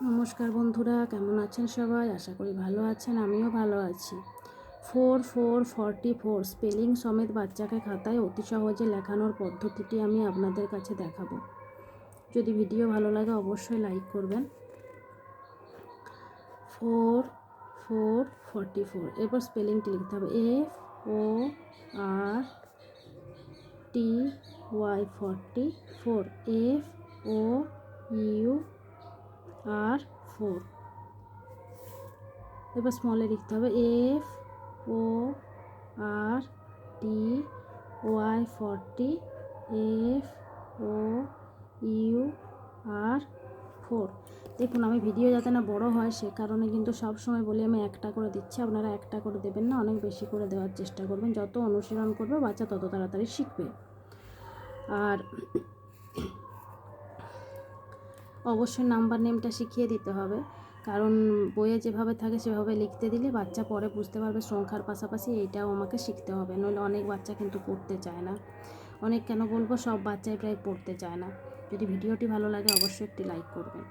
নমস্কার বন্ধুরা, কেমন আছেন সবাই? আশা করি ভালো আছেন, আমিও ভালো আছি। 4444 স্পেলিং সমেত বাচ্চাকে খাতায় অতি সহজে লেখানোর পদ্ধতিটি আমি আপনাদের কাছে দেখাবো। যদি ভিডিও ভালো লাগে অবশ্যই লাইক করবেন। 4444 এরপর স্পেলিংটি লিখতে হবে FORTY 44 FOUR। এবার স্মলে লিখতে হবে FORTY FOUR। দেখুন, আমি ভিডিও যাতে না বড় হয় সে কারণে কিন্তু সব সময় বলি আমি একটা করে দিচ্ছি, আপনারা একটা করে দেবেন না, অনেক বেশি করে দেওয়ার চেষ্টা করবেন। যত অনুশীলন করবে বাচ্চা তত তাড়াতাড়ি শিখবে। আর অবশ্যই নাম্বার নেমটা শিখিয়ে দিতে হবে, কারণ বইয়ে যেভাবে থাকে সেভাবে লিখতে দিলে বাচ্চা পরে বুঝতে পারবে সংখ্যার পাশাপাশি এইটাও আমাকে শিখতে হবে, নইলে অনেক বাচ্চা কিন্তু পড়তে চায় না। অনেক কেন বলবো, সব বাচ্চাই প্রায় পড়তে চায় না। যদি ভিডিওটি ভালো লাগে অবশ্যই একটি লাইক করবেন।